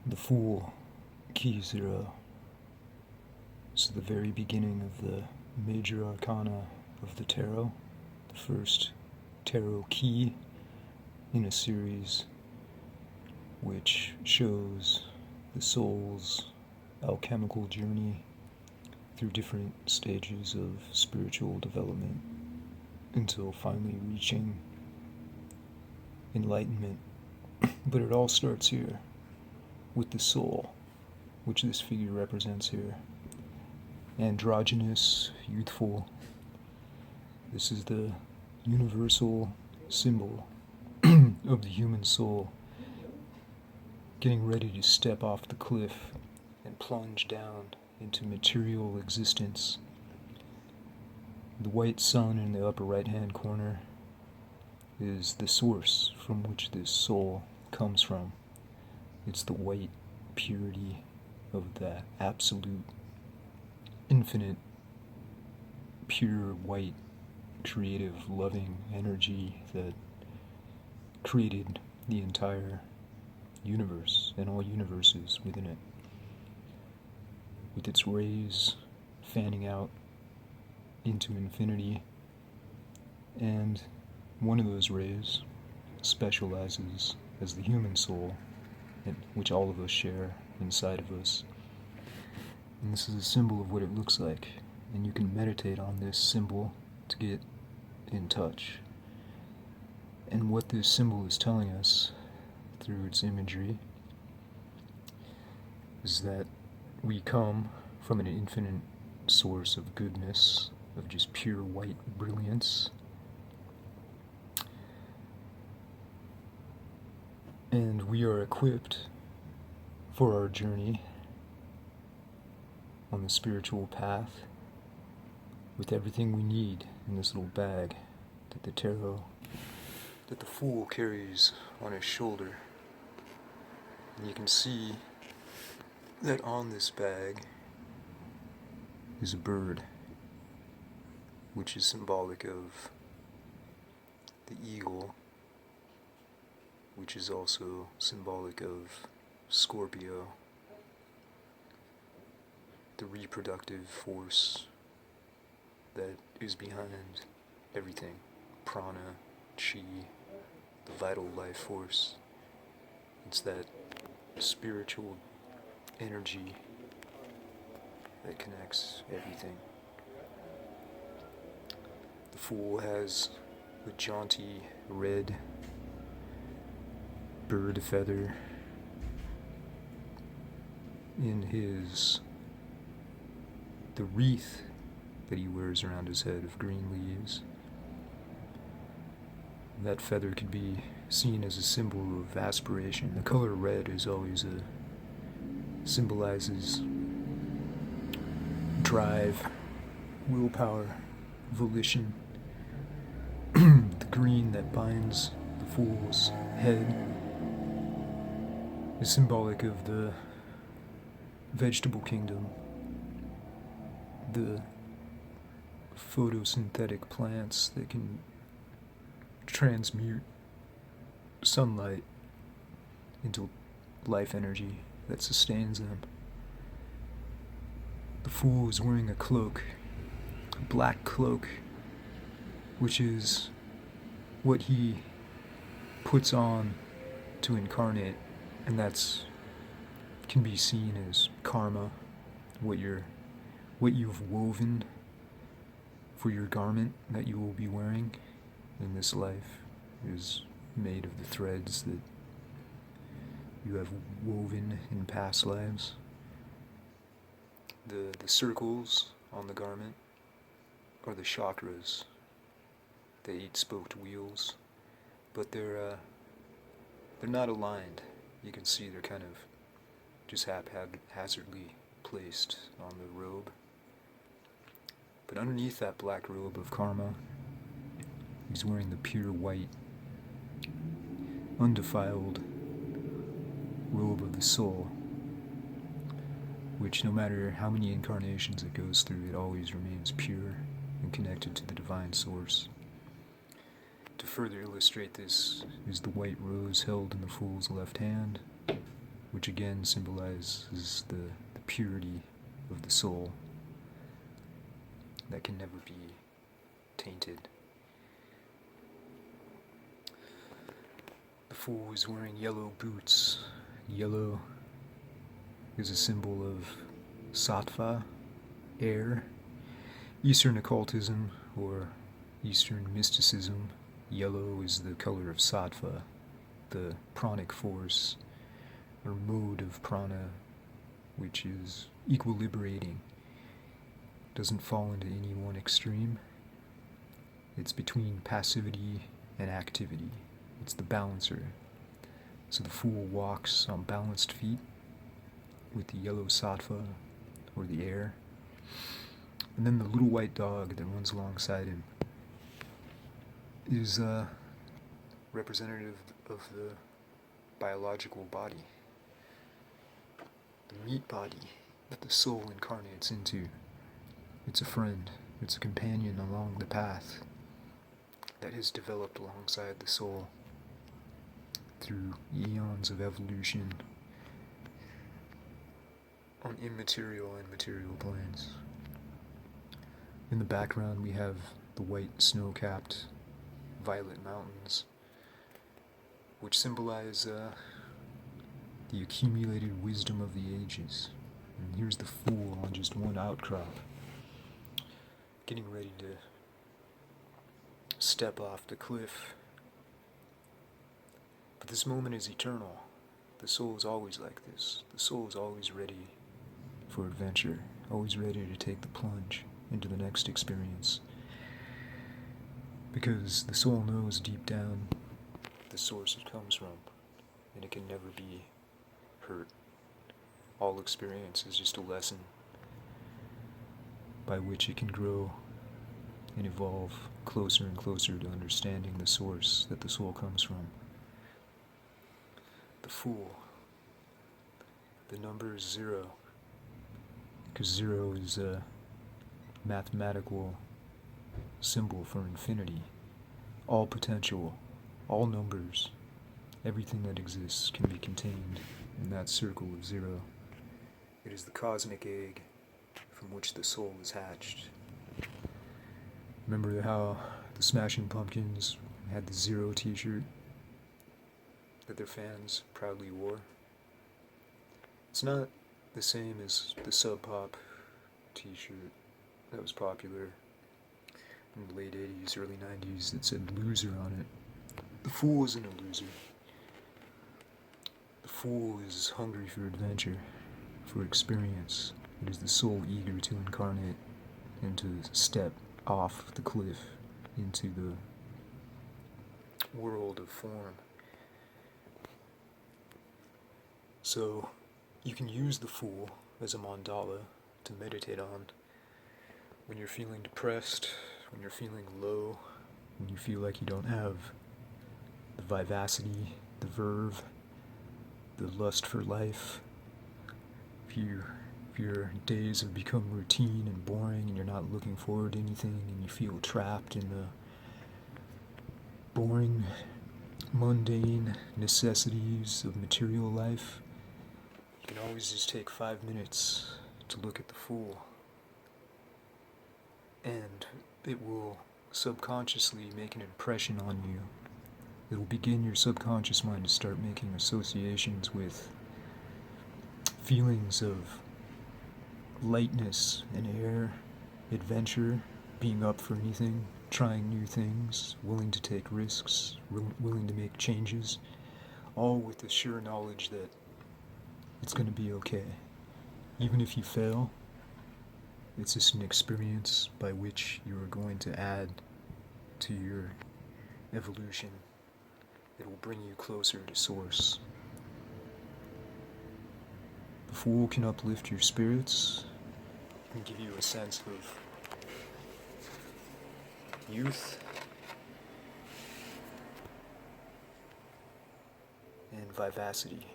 The Fool keys are it's the very beginning of the major arcana of the tarot, the first tarot key in a series which shows the soul's alchemical journey through different stages of spiritual development until finally reaching enlightenment. But it all starts here with the soul, which this figure represents here. Androgynous, youthful. This is the universal symbol of the human soul, getting ready to step off the cliff and plunge down into material existence. The white sun in the upper right-hand corner is the source from which this soul comes from. It's the white purity of that absolute, infinite, pure, white, creative, loving energy that created the entire universe and all universes within it, with its rays fanning out into infinity. And one of those rays specializes as the human soul, which all of us share inside of us. And this is a symbol of what it looks like, and you can meditate on this symbol to get in touch. And what this symbol is telling us through its imagery is that we come from an infinite source of goodness, of just pure white brilliance. And we are equipped for our journey on the spiritual path with everything we need in this little bag that the Fool carries on his shoulder. And you can see that on this bag is a bird, which is symbolic of the eagle, which is also symbolic of Scorpio, the reproductive force that is behind everything, prana, chi, the vital life force. It's that spiritual energy that connects everything. The Fool has a jaunty red bird feather in the wreath that he wears around his head of green leaves. That feather could be seen as a symbol of aspiration. The color red is always symbolizes drive, willpower, volition. The green that binds the Fool's head is symbolic of the vegetable kingdom, the photosynthetic plants that can transmute sunlight into life energy that sustains them. The Fool is wearing a cloak, a black cloak, which is what he puts on to incarnate, and that's can be seen as karma, what you've woven for your garment that you will be wearing in this life is made of the threads that you have woven in past lives. The circles on the garment are the chakras, the 8-spoked wheels, but they're not aligned. You can see they're kind of just haphazardly placed on the robe. But underneath that black robe of karma, he's wearing the pure white, undefiled robe of the soul, which no matter how many incarnations it goes through, it always remains pure and connected to the divine source. To further illustrate this is the white rose held in the Fool's left hand, which again symbolizes the purity of the soul that can never be tainted. The Fool is wearing yellow boots. Yellow is a symbol of sattva, air. Eastern occultism or Eastern mysticism, yellow is the color of sattva, the pranic force or mode of prana, which is equilibrating, doesn't fall into any one extreme. It's between passivity and activity. It's the balancer. So the Fool walks on balanced feet with the yellow sattva or the air. And then the little white dog that runs alongside him is representative of the biological body, the meat body that the soul incarnates into. It's a friend, it's a companion along the path that has developed alongside the soul through eons of evolution on immaterial and material planes. In the background we have the white snow-capped violet mountains, which symbolize the accumulated wisdom of the ages. And here's the Fool on just one outcrop, getting ready to step off the cliff. But this moment is eternal. The soul is always like this. The soul is always ready for adventure, always ready to take the plunge into the next experience. Because the soul knows deep down the source it comes from, and it can never be hurt. All experience is just a lesson by which it can grow and evolve closer and closer to understanding the source that the soul comes from. The Fool. The number is 0, because 0 is a mathematical symbol for infinity. All potential, all numbers, everything that exists can be contained in that circle of 0. It is the cosmic egg from which the soul is hatched. Remember how the Smashing Pumpkins had the 0 t-shirt that their fans proudly wore? It's not the same as the Sub Pop t-shirt that was popular in the late 80s, early 90s that said loser on it. The Fool isn't a loser. The Fool is hungry for adventure, for experience. It is the soul eager to incarnate and to step off the cliff into the world of form. So you can use the Fool as a mandala to meditate on when you're feeling depressed, when you're feeling low, when you feel like you don't have the vivacity, the verve, the lust for life. If your days have become routine and boring and you're not looking forward to anything and you feel trapped in the boring, mundane necessities of material life, you can always just take 5 minutes to look at the Fool. And it will subconsciously make an impression on you. It will begin your subconscious mind to start making associations with feelings of lightness and air, adventure, being up for anything, trying new things, willing to take risks, willing to make changes, all with the sure knowledge that it's going to be okay. Even if you fail, it's just an experience by which you are going to add to your evolution. It will bring you closer to Source. The Fool can uplift your spirits and give you a sense of youth and vivacity.